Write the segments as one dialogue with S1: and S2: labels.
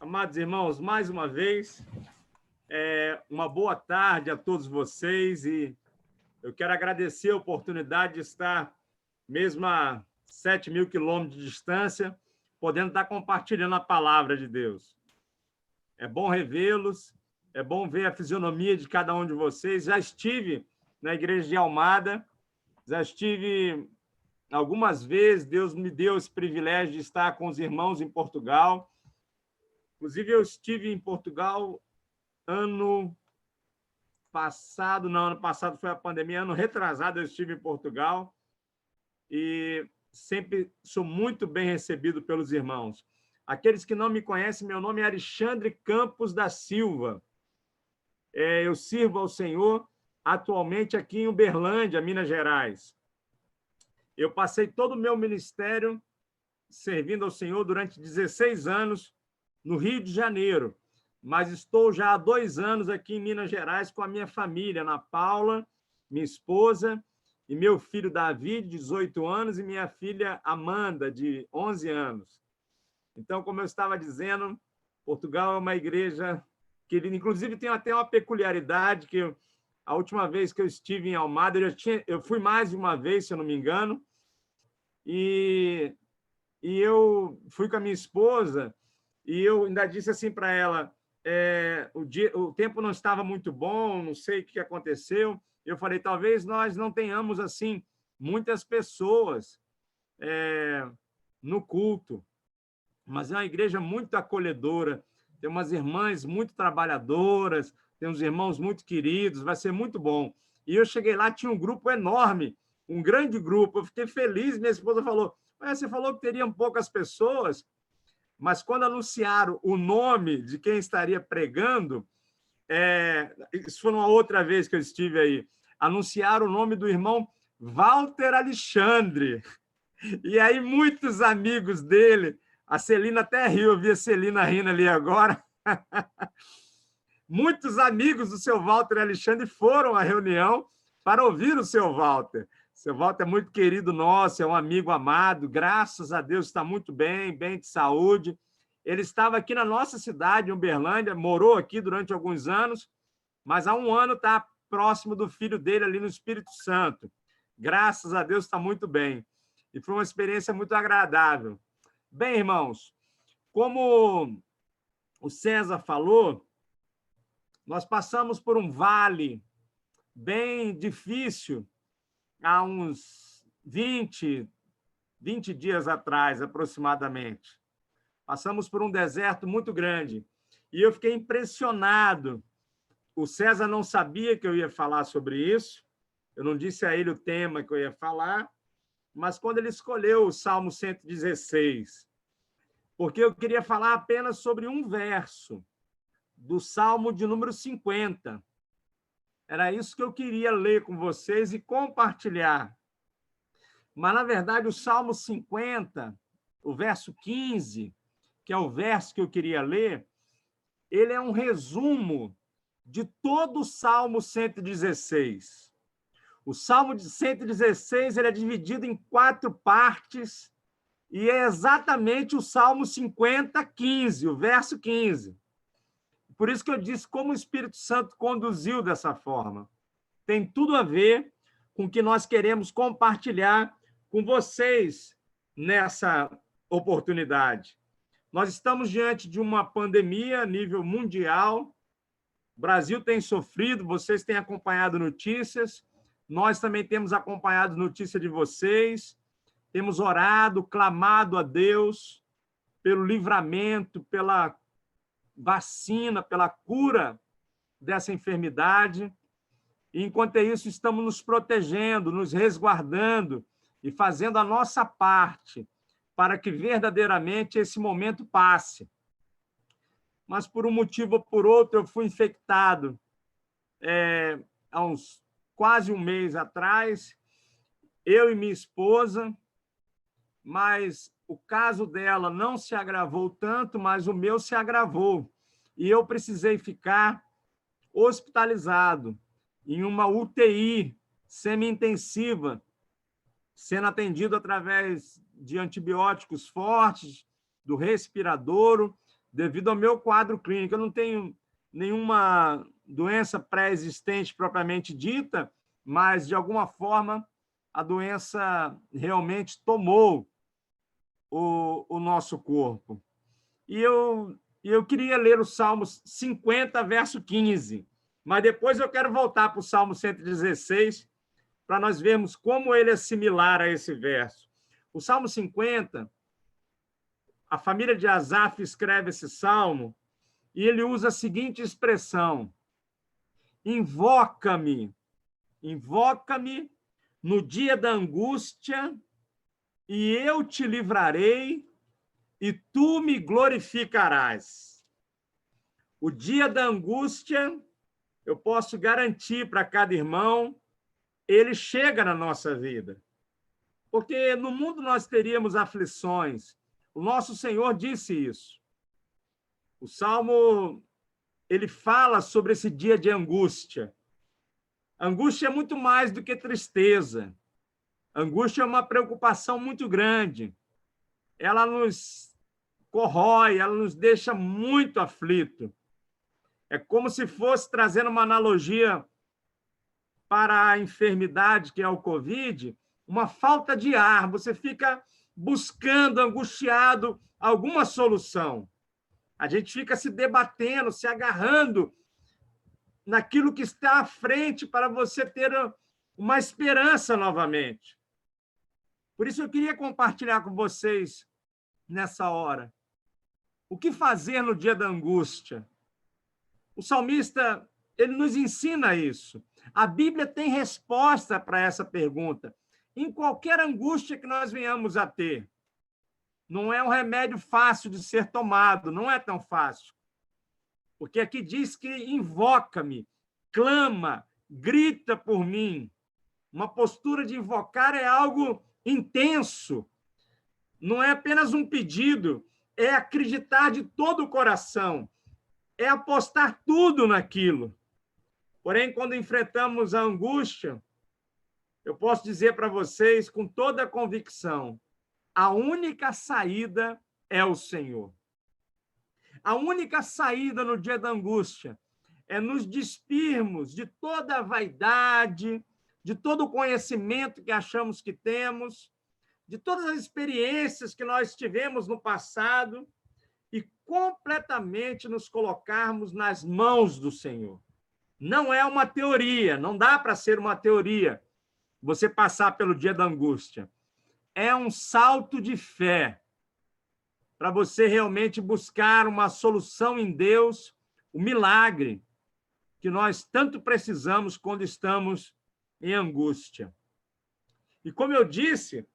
S1: Amados irmãos, mais uma vez, uma boa tarde a todos vocês e eu quero agradecer a oportunidade de estar, mesmo a 7.000 quilômetros de distância, podendo estar compartilhando a palavra de Deus. É bom revê-los, é bom ver a fisionomia de cada um de vocês. Já estive na igreja de Almada, já estive algumas vezes, Deus me deu esse privilégio de estar com os irmãos em Portugal. Inclusive, eu estive em Portugal ano passado, não, ano passado foi a pandemia, ano retrasado eu estive em Portugal e sempre sou muito bem recebido pelos irmãos. Aqueles que não me conhecem, meu nome é Alexandre Campos da Silva. Eu sirvo ao Senhor atualmente aqui em Uberlândia, Minas Gerais. Eu passei todo o meu ministério servindo ao Senhor durante 16 anos no Rio de Janeiro, mas estou já há 2 anos aqui em Minas Gerais com a minha família, Ana Paula, minha esposa, e meu filho Davi, de 18 anos, e minha filha Amanda, de 11 anos. Então, como eu estava dizendo, Portugal é uma igreja que, inclusive, tem até uma peculiaridade, que a última vez que eu estive em Almada, eu fui mais de uma vez, se eu não me engano, e eu fui com a minha esposa, e eu ainda disse assim para ela, o tempo não estava muito bom, não sei o que aconteceu. Eu falei, talvez nós não tenhamos assim muitas pessoas no culto, mas é uma igreja muito acolhedora, tem umas irmãs muito trabalhadoras, tem uns irmãos muito queridos, vai ser muito bom. E eu cheguei lá, tinha um grupo enorme, um grande grupo, eu fiquei feliz, minha esposa falou, você falou que teriam poucas pessoas, mas quando anunciaram o nome de quem estaria pregando, isso foi uma outra vez que eu estive aí, anunciaram o nome do irmão Walter Alexandre. E aí muitos amigos dele, a Celina até riu, eu vi a Celina rindo ali agora. Muitos amigos do seu Walter Alexandre foram à reunião para ouvir o seu Walter. Seu Walter é muito querido nosso, é um amigo amado, graças a Deus está muito bem, bem de saúde. Ele estava aqui na nossa cidade, em Uberlândia, morou aqui durante alguns anos, mas há um ano está próximo do filho dele ali no Espírito Santo. Graças a Deus está muito bem. E foi uma experiência muito agradável. Bem, irmãos, como o César falou, nós passamos por um vale bem difícil há uns 20 dias atrás, aproximadamente. Passamos por um deserto muito grande. E eu fiquei impressionado. O César não sabia que eu ia falar sobre isso. Eu não disse a ele o tema que eu ia falar, mas quando ele escolheu o Salmo 116, porque eu queria falar apenas sobre um verso do Salmo de número 50. Era isso que eu queria ler com vocês e compartilhar. Mas, na verdade, o Salmo 50, o verso 15, que é o verso que eu queria ler, ele é um resumo de todo o Salmo 116. O Salmo 116 ele é dividido em 4 partes e é exatamente o Salmo 50, 15, o verso 15. Por isso que eu disse como o Espírito Santo conduziu dessa forma. Tem tudo a ver com o que nós queremos compartilhar com vocês nessa oportunidade. Nós estamos diante de uma pandemia a nível mundial. O Brasil tem sofrido, vocês têm acompanhado notícias, nós também temos acompanhado notícia de vocês, temos orado, clamado a Deus pelo livramento, pela vacina, pela cura dessa enfermidade. E, enquanto isso, estamos nos protegendo, nos resguardando e fazendo a nossa parte para que verdadeiramente esse momento passe. Mas, por um motivo ou por outro, eu fui infectado há uns quase um mês atrás, eu e minha esposa, mas o caso dela não se agravou tanto, mas o meu se agravou. E eu precisei ficar hospitalizado em uma UTI semi-intensiva, sendo atendido através de antibióticos fortes, do respiradouro, devido ao meu quadro clínico. Eu não tenho nenhuma doença pré-existente propriamente dita, mas, de alguma forma, a doença realmente tomou o nosso corpo. E eu queria ler o Salmos 50, verso 15, mas depois eu quero voltar para o Salmo 116, para nós vermos como ele é similar a esse verso. O Salmo 50, a família de Asaf escreve esse salmo e ele usa a seguinte expressão: invoca-me, invoca-me no dia da angústia e eu te livrarei e tu me glorificarás. O dia da angústia, eu posso garantir para cada irmão, ele chega na nossa vida. Porque no mundo nós teríamos aflições. O nosso Senhor disse isso. O Salmo, ele fala sobre esse dia de angústia. Angústia é muito mais do que tristeza. Angústia é uma preocupação muito grande. Ela nos corrói, ela nos deixa muito aflito. É como se fosse, trazendo uma analogia para a enfermidade, que é o Covid, uma falta de ar. Você fica buscando, angustiado, alguma solução. A gente fica se debatendo, se agarrando naquilo que está à frente para você ter uma esperança novamente. Por isso eu queria compartilhar com vocês nessa hora. O que fazer no dia da angústia? O salmista, ele nos ensina isso. A Bíblia tem resposta para essa pergunta. Em qualquer angústia que nós venhamos a ter. Não é um remédio fácil de ser tomado, não é tão fácil. Porque aqui diz que invoca-me, clama, grita por mim. Uma postura de invocar é algo intenso. Não é apenas um pedido, é acreditar de todo o coração, é apostar tudo naquilo. Porém, quando enfrentamos a angústia, eu posso dizer para vocês com toda a convicção, a única saída é o Senhor. A única saída no dia da angústia é nos despirmos de toda a vaidade, de todo o conhecimento que achamos que temos, de todas as experiências que nós tivemos no passado e completamente nos colocarmos nas mãos do Senhor. Não é uma teoria, não dá para ser uma teoria você passar pelo dia da angústia. É um salto de fé para você realmente buscar uma solução em Deus, o milagre que nós tanto precisamos quando estamos em angústia. E como eu disse,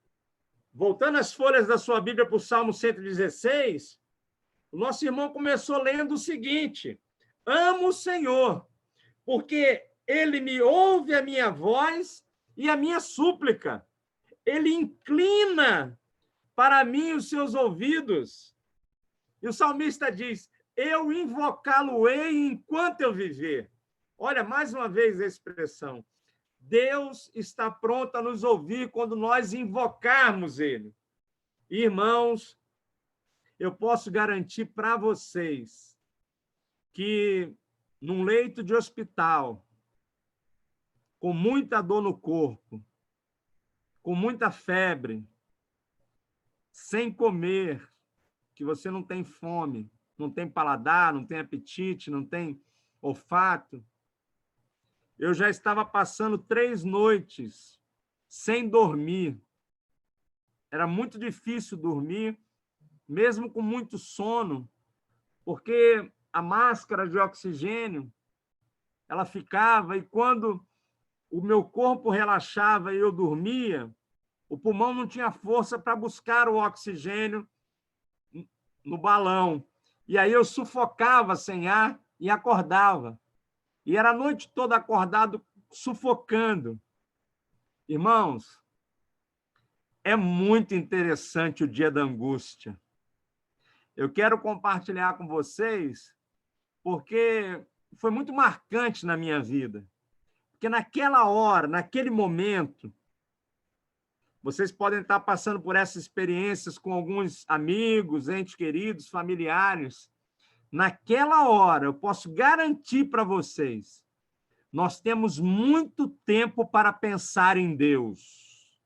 S1: voltando às folhas da sua Bíblia para o Salmo 116, o nosso irmão começou lendo o seguinte: amo o Senhor, porque ele me ouve a minha voz e a minha súplica. Ele inclina para mim os seus ouvidos. E o salmista diz, eu invocá-lo-ei enquanto eu viver. Olha, mais uma vez a expressão. Deus está pronto a nos ouvir quando nós invocarmos ele. Irmãos, eu posso garantir para vocês que num leito de hospital, com muita dor no corpo, com muita febre, sem comer, que você não tem fome, não tem paladar, não tem apetite, não tem olfato. Eu já estava passando 3 noites sem dormir. Era muito difícil dormir, mesmo com muito sono, porque a máscara de oxigênio, ela ficava, e quando o meu corpo relaxava e eu dormia, o pulmão não tinha força para buscar o oxigênio no balão. E aí eu sufocava sem ar e acordava. E era a noite toda acordado, sufocando. Irmãos, é muito interessante o dia da angústia. Eu quero compartilhar com vocês, porque foi muito marcante na minha vida. Porque naquela hora, naquele momento, vocês podem estar passando por essas experiências com alguns amigos, entes queridos, familiares. naquela hora, eu posso garantir para vocês, nós temos muito tempo para pensar em Deus.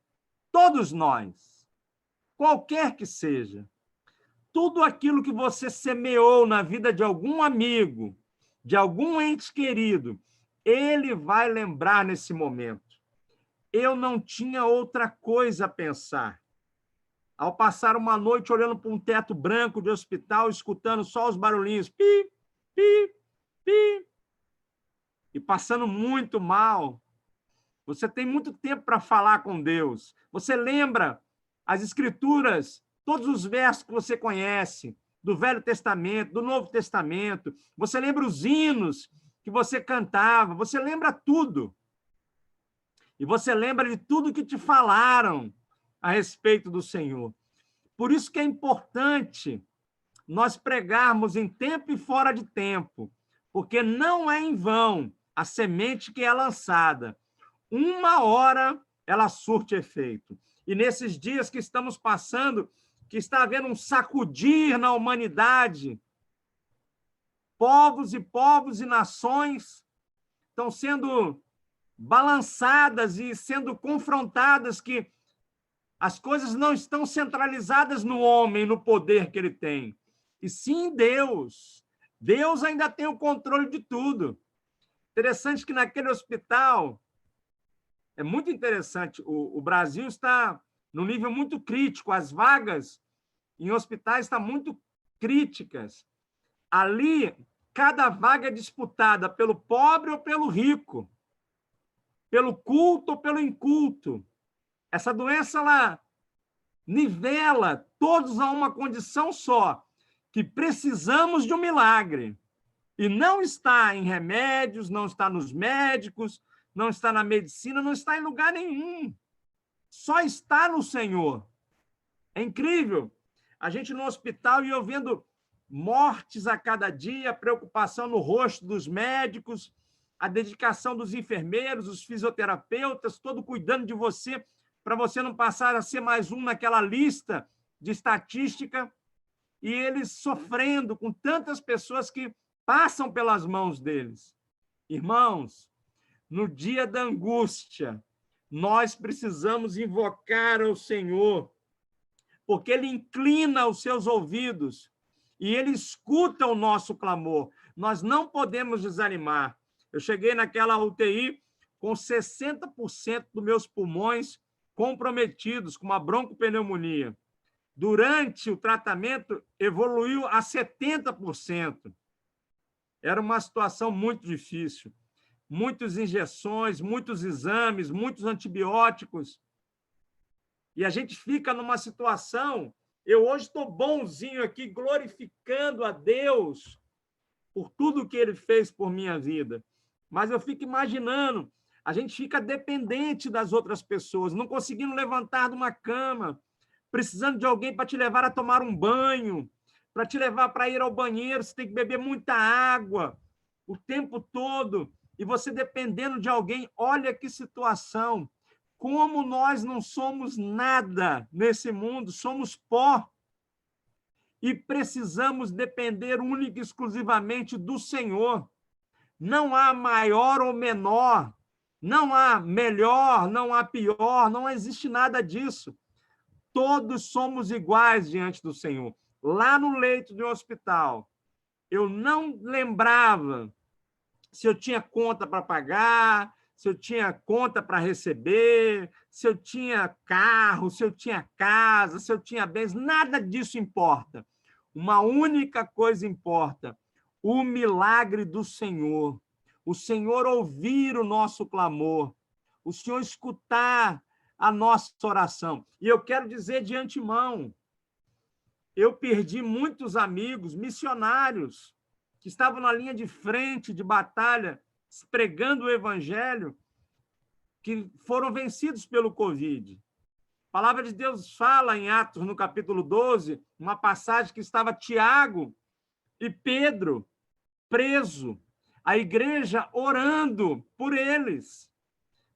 S1: Todos nós, qualquer que seja. Tudo aquilo que você semeou na vida de algum amigo, de algum ente querido, ele vai lembrar nesse momento. Eu não tinha outra coisa a pensar. Ao passar uma noite olhando para um teto branco de hospital, escutando só os barulhinhos, pi, pi, pi, e passando muito mal, você tem muito tempo para falar com Deus. Você lembra as Escrituras, todos os versos que você conhece, do Velho Testamento, do Novo Testamento. Você lembra os hinos que você cantava. Você lembra tudo. E você lembra de tudo que te falaram a respeito do Senhor. Por isso que é importante nós pregarmos em tempo e fora de tempo, porque não é em vão a semente que é lançada. Uma hora ela surte efeito. E nesses dias que estamos passando, que está havendo um sacudir na humanidade, povos e nações estão sendo balançadas e sendo confrontadas que as coisas não estão centralizadas no homem, no poder que ele tem, e sim em Deus. Deus ainda tem o controle de tudo. Interessante que naquele hospital, é muito interessante, o Brasil está num nível muito crítico, as vagas em hospitais estão muito críticas. Ali, cada vaga é disputada pelo pobre ou pelo rico, pelo culto ou pelo inculto. Essa doença, ela nivela todos a uma condição só, que precisamos de um milagre. E não está em remédios, não está nos médicos, não está na medicina, não está em lugar nenhum. Só está no Senhor. É incrível. A gente no hospital e eu vendo mortes a cada dia, a preocupação no rosto dos médicos, a dedicação dos enfermeiros, os fisioterapeutas, todo cuidando de você, para você não passar a ser mais um naquela lista de estatística, e eles sofrendo com tantas pessoas que passam pelas mãos deles. Irmãos, no dia da angústia, nós precisamos invocar ao Senhor, porque Ele inclina os seus ouvidos e Ele escuta o nosso clamor. Nós não podemos desanimar. Eu cheguei naquela UTI com 60% dos meus pulmões comprometidos, com uma broncopneumonia. Durante o tratamento, evoluiu a 70%. Era uma situação muito difícil. Muitas injeções, muitos exames, muitos antibióticos. E a gente fica numa situação... Eu hoje estou bonzinho aqui, glorificando a Deus por tudo que Ele fez por minha vida. Mas eu fico imaginando, a gente fica dependente das outras pessoas, não conseguindo levantar de uma cama, precisando de alguém para te levar a tomar um banho, para te levar para ir ao banheiro, você tem que beber muita água o tempo todo, e você dependendo de alguém. Olha que situação! Como nós não somos nada nesse mundo, somos pó, e precisamos depender única e exclusivamente do Senhor. Não há maior ou menor, não há melhor, não há pior, não existe nada disso. Todos somos iguais diante do Senhor. Lá no leito de um hospital, eu não lembrava se eu tinha conta para pagar, se eu tinha conta para receber, se eu tinha carro, se eu tinha casa, se eu tinha bens, nada disso importa. Uma única coisa importa: o milagre do Senhor. O Senhor ouvir o nosso clamor, o Senhor escutar a nossa oração. E eu quero dizer de antemão, eu perdi muitos amigos missionários que estavam na linha de frente de batalha, pregando o evangelho, que foram vencidos pelo Covid. A palavra de Deus fala em Atos, no capítulo 12, uma passagem que estava Tiago e Pedro preso, a igreja orando por eles.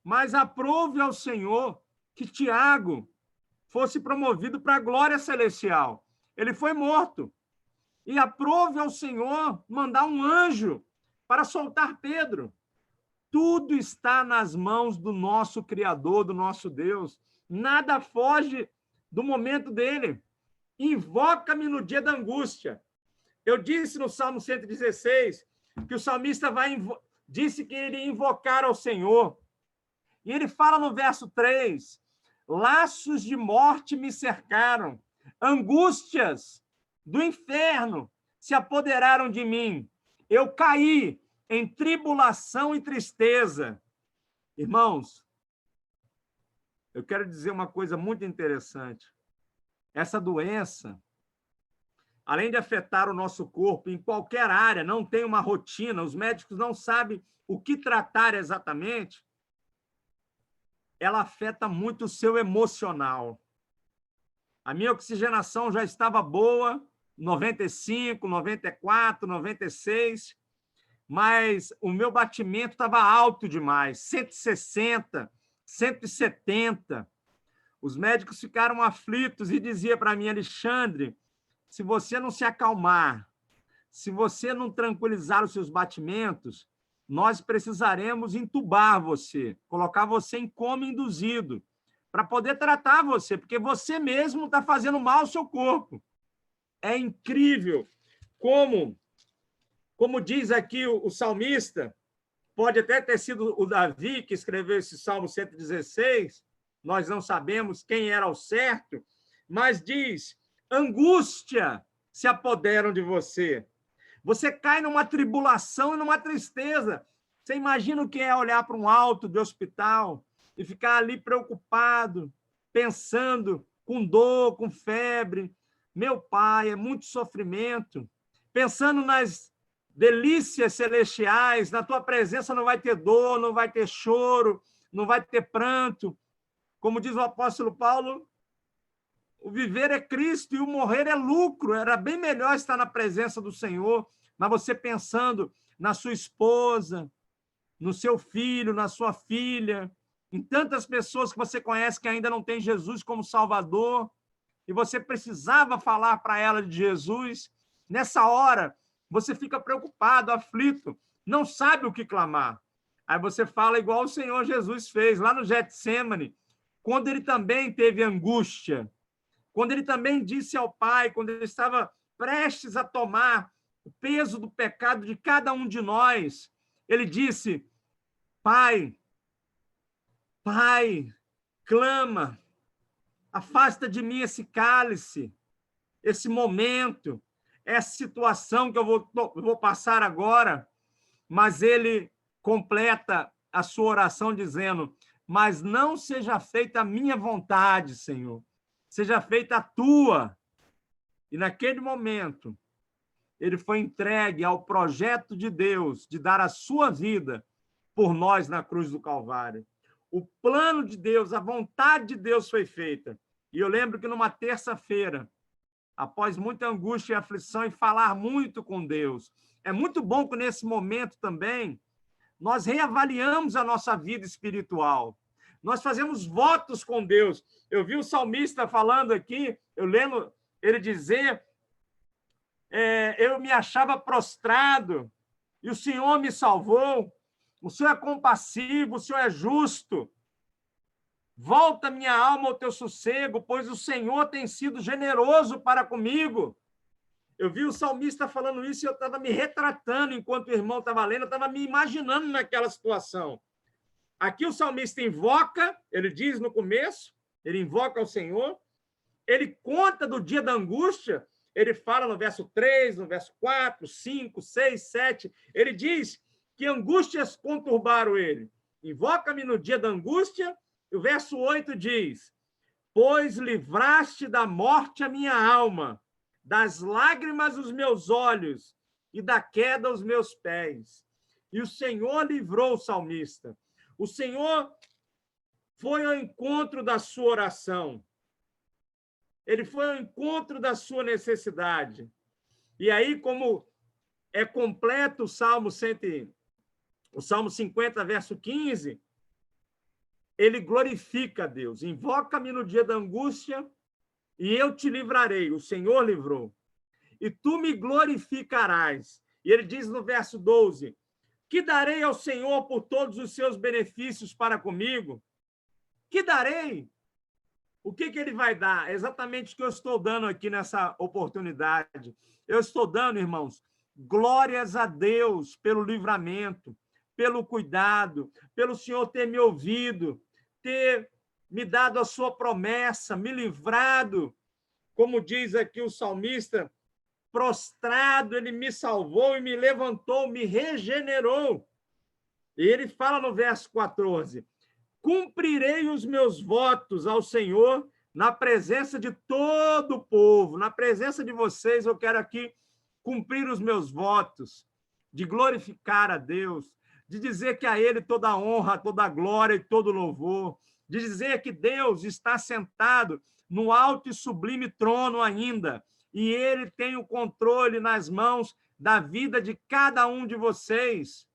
S1: Mas aprove ao Senhor que Tiago fosse promovido para a glória celestial. Ele foi morto. e aprove ao Senhor mandar um anjo para soltar Pedro. Tudo está nas mãos do nosso Criador, do nosso Deus. Nada foge do momento dele. Invoca-me no dia da angústia. Eu disse no Salmo 116 que o salmista disse que ele ia invocar ao Senhor. E ele fala no verso 3, laços de morte me cercaram, angústias do inferno se apoderaram de mim. Eu caí em tribulação e tristeza. Irmãos, eu quero dizer uma coisa muito interessante. Essa doença, além de afetar o nosso corpo em qualquer área, não tem uma rotina, os médicos não sabem o que tratar exatamente, ela afeta muito o seu emocional. A minha oxigenação já estava boa, 95, 94, 96, mas o meu batimento estava alto demais, 160, 170. Os médicos ficaram aflitos e diziam para mim, Alexandre, se você não se acalmar, se você não tranquilizar os seus batimentos, nós precisaremos entubar você, colocar você em coma induzido, para poder tratar você, porque você mesmo está fazendo mal ao seu corpo. É incrível como diz aqui o salmista, pode até ter sido o Davi que escreveu esse Salmo 116, nós não sabemos quem era ao certo, mas diz, angústia se apoderam de você. Você cai numa tribulação e numa tristeza. Você imagina o que é olhar para um alto de hospital e ficar ali preocupado, pensando, com dor, com febre. Meu pai, é muito sofrimento. Pensando nas delícias celestiais, na tua presença não vai ter dor, não vai ter choro, não vai ter pranto. Como diz o apóstolo Paulo, o viver é Cristo e o morrer é lucro. Era bem melhor estar na presença do Senhor, mas você pensando na sua esposa, no seu filho, na sua filha, em tantas pessoas que você conhece que ainda não tem Jesus como Salvador, e você precisava falar para ela de Jesus, nessa hora você fica preocupado, aflito, não sabe o que clamar. Aí você fala igual o Senhor Jesus fez, lá no Getsêmani, quando ele também teve angústia, quando ele também disse ao Pai, quando ele estava prestes a tomar o peso do pecado de cada um de nós, ele disse, Pai, Pai, clama, afasta de mim esse cálice, esse momento, essa situação que eu vou passar agora, mas ele completa a sua oração dizendo, mas não seja feita a minha vontade, Senhor, seja feita a tua. E naquele momento, ele foi entregue ao projeto de Deus de dar a sua vida por nós na cruz do Calvário. O plano de Deus, a vontade de Deus foi feita. E eu lembro que numa terça-feira, após muita angústia e aflição e falar muito com Deus, é muito bom que nesse momento também nós reavaliamos a nossa vida espiritual. Nós fazemos votos com Deus. Eu vi o salmista falando aqui, eu lendo ele dizer, eu me achava prostrado e o Senhor me salvou. O Senhor é compassivo, o Senhor é justo. Volta minha alma ao teu sossego, pois o Senhor tem sido generoso para comigo. Eu vi o salmista falando isso e eu estava me retratando enquanto o irmão estava lendo, eu estava me imaginando naquela situação. Aqui o salmista invoca, ele diz no começo, ele invoca ao Senhor, ele conta do dia da angústia, ele fala no verso 3, no verso 4, 5, 6, 7, ele diz que angústias conturbaram ele. Invoca-me no dia da angústia, e o verso 8 diz, pois livraste da morte a minha alma, das lágrimas os meus olhos e da queda os meus pés. E o Senhor livrou o salmista. O Senhor foi ao encontro da sua oração. Ele foi ao encontro da sua necessidade. E aí, como é completo o Salmo 50, verso 15, ele glorifica a Deus. Invoca-me no dia da angústia e eu te livrarei. O Senhor livrou. e tu me glorificarás. E ele diz no verso 12, que darei ao Senhor por todos os seus benefícios para comigo? Que darei? O que ele vai dar? É exatamente o que eu estou dando aqui nessa oportunidade. Eu estou dando, irmãos, glórias a Deus pelo livramento, pelo cuidado, pelo Senhor ter me ouvido, ter me dado a sua promessa, me livrado, como diz aqui o salmista, prostrado, ele me salvou e me levantou, me regenerou. E ele fala no verso 14, cumprirei os meus votos ao Senhor na presença de todo o povo, na presença de vocês, eu quero aqui cumprir os meus votos, de glorificar a Deus, de dizer que a Ele toda a honra, toda a glória e todo o louvor, de dizer que Deus está sentado no alto e sublime trono ainda, e Ele tem o controle nas mãos da vida de cada um de vocês,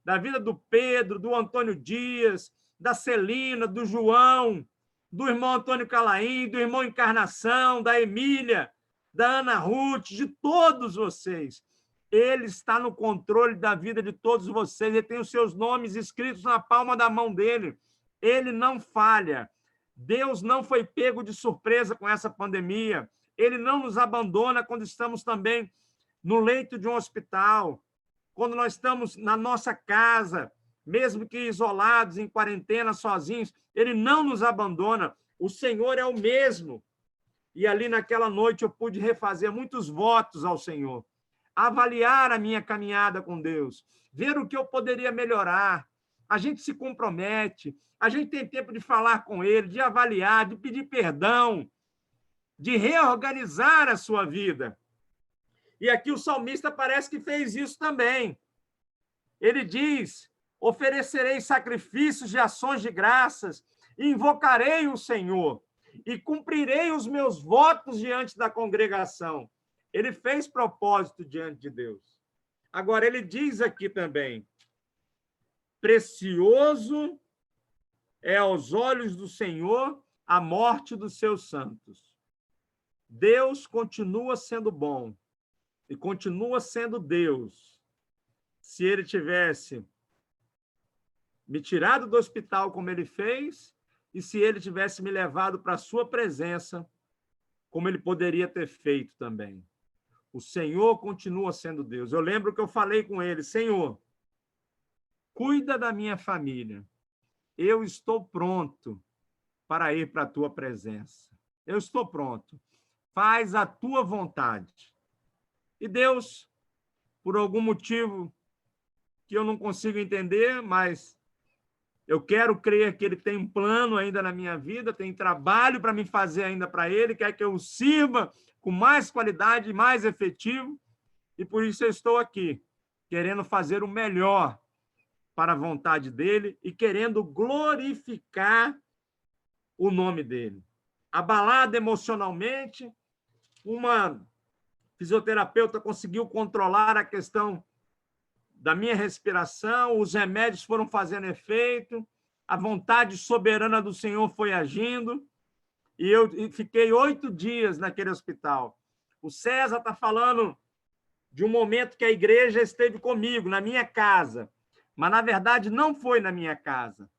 S1: da vida do Pedro, do Antônio Dias, da Celina, do João, do irmão Antônio Calaim, do irmão Encarnação, da Emília, da Ana Ruth, de todos vocês. Ele está no controle da vida de todos vocês, ele tem os seus nomes escritos na palma da mão dele. Ele não falha. Deus não foi pego de surpresa com essa pandemia. Ele não nos abandona quando estamos também no leito de um hospital, quando nós estamos na nossa casa, mesmo que isolados, em quarentena, sozinhos, ele não nos abandona. O Senhor é o mesmo. E ali naquela noite eu pude refazer muitos votos ao Senhor, avaliar a minha caminhada com Deus, ver o que eu poderia melhorar. A gente se compromete, a gente tem tempo de falar com Ele, de avaliar, de pedir perdão, de reorganizar a sua vida. E aqui o salmista parece que fez isso também. Ele diz, oferecerei sacrifícios de ações de graças, invocarei o Senhor e cumprirei os meus votos diante da congregação. Ele fez propósito diante de Deus. Agora, ele diz aqui também, precioso é aos olhos do Senhor a morte dos seus santos. Deus continua sendo bom e continua sendo Deus. Se ele tivesse me tirado do hospital como ele fez, e se ele tivesse me levado para a sua presença, como ele poderia ter feito também. O Senhor continua sendo Deus. Eu lembro que eu falei com ele, Senhor, cuida da minha família. Eu estou pronto para ir para a tua presença. Eu estou pronto. Faz a tua vontade. E Deus, por algum motivo que eu não consigo entender, mas eu quero crer que ele tem um plano ainda na minha vida, tem trabalho para me fazer ainda para ele, quer que eu o sirva com mais qualidade, mais efetivo, e por isso eu estou aqui, querendo fazer o melhor para a vontade dele e querendo glorificar o nome dele. Abalado emocionalmente, uma fisioterapeuta conseguiu controlar a questão da minha respiração, os remédios foram fazendo efeito, a vontade soberana do Senhor foi agindo, e eu fiquei 8 dias naquele hospital. O César está falando de um momento que a igreja esteve comigo, na minha casa, mas, na verdade, não foi na minha casa.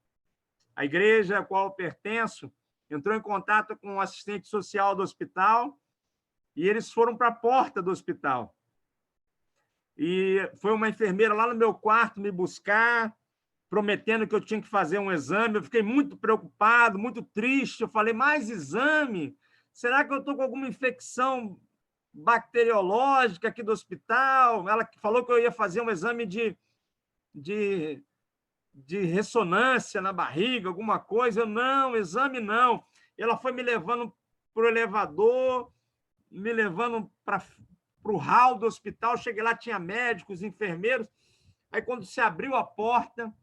S1: A igreja a qual eu pertenço entrou em contato com o assistente social do hospital e eles foram para a porta do hospital. E foi uma enfermeira lá no meu quarto me buscar, prometendo que eu tinha que fazer um exame. Eu fiquei muito preocupado, muito triste. Eu falei, mais exame? Será que eu estou com alguma infecção bacteriológica aqui do hospital? Ela falou que eu ia fazer um exame de ressonância na barriga, alguma coisa. Eu, não, exame não. Ela foi me levando para o elevador, me levando para o hall do hospital. Cheguei lá, tinha médicos, enfermeiros. Aí, quando se abriu a porta,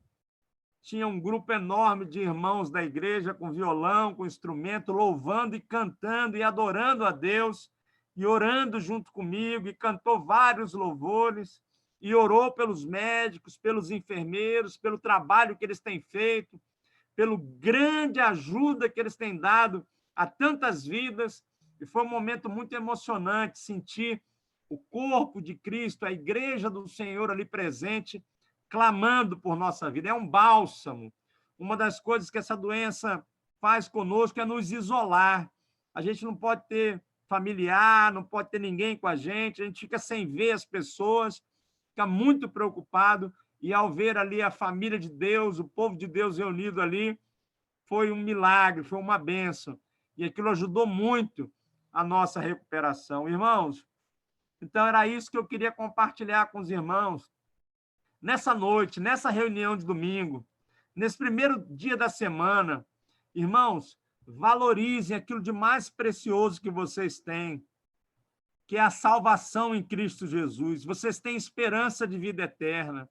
S1: tinha um grupo enorme de irmãos da igreja com violão, com instrumento, louvando e cantando e adorando a Deus, e orando junto comigo, e cantou vários louvores, e orou pelos médicos, pelos enfermeiros, pelo trabalho que eles têm feito, pelo grande ajuda que eles têm dado a tantas vidas. E foi um momento muito emocionante sentir o corpo de Cristo, a igreja do Senhor ali presente, clamando por nossa vida. É um bálsamo. Uma das coisas que essa doença faz conosco é nos isolar. A gente não pode ter familiar, não pode ter ninguém com a gente fica sem ver as pessoas, fica muito preocupado, e ao ver ali a família de Deus, o povo de Deus reunido ali, foi um milagre, foi uma bênção, e aquilo ajudou muito a nossa recuperação. Irmãos, então era isso que eu queria compartilhar com os irmãos, nessa noite, nessa reunião de domingo, nesse primeiro dia da semana. Irmãos, valorizem aquilo de mais precioso que vocês têm, que é a salvação em Cristo Jesus. Vocês têm esperança de vida eterna.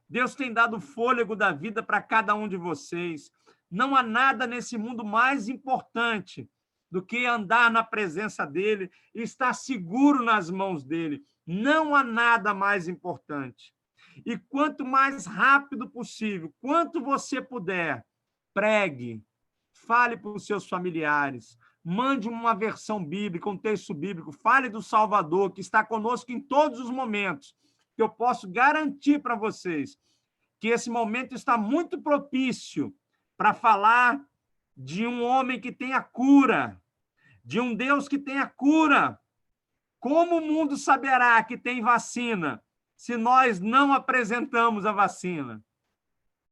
S1: Deus tem dado o fôlego da vida para cada um de vocês. Não há nada nesse mundo mais importante do que andar na presença dele e estar seguro nas mãos dele. Não há nada mais importante. E quanto mais rápido possível, quanto você puder, pregue, fale para os seus familiares, mande uma versão bíblica, um texto bíblico, fale do Salvador, que está conosco em todos os momentos, que eu posso garantir para vocês que esse momento está muito propício para falar de um homem que tem a cura, de um Deus que tem a cura. Como o mundo saberá que tem vacina se nós não apresentamos a vacina?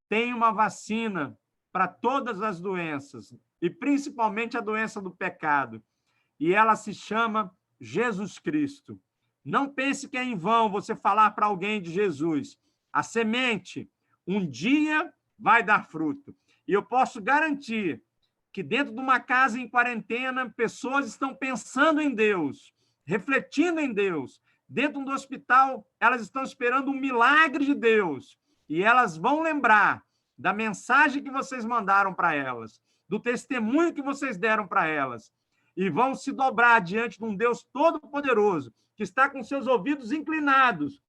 S1: Tem uma vacina para todas as doenças, e principalmente a doença do pecado, e ela se chama Jesus Cristo. Não pense que é em vão você falar para alguém de Jesus. A semente, um dia, vai dar fruto. E eu posso garantir que dentro de uma casa em quarentena, pessoas estão pensando em Deus, refletindo em Deus. Dentro do hospital, elas estão esperando um milagre de Deus. E elas vão lembrar da mensagem que vocês mandaram para elas, do testemunho que vocês deram para elas, e vão se dobrar diante de um Deus todo-poderoso, que está com seus ouvidos inclinados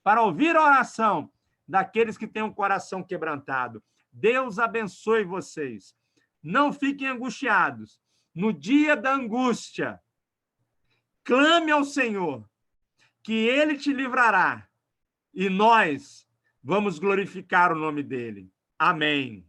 S1: para ouvir a oração daqueles que têm um coração quebrantado. Deus abençoe vocês. Não fiquem angustiados. No dia da angústia, clame ao Senhor, que Ele te livrará, e nós vamos glorificar o nome dEle. Amém.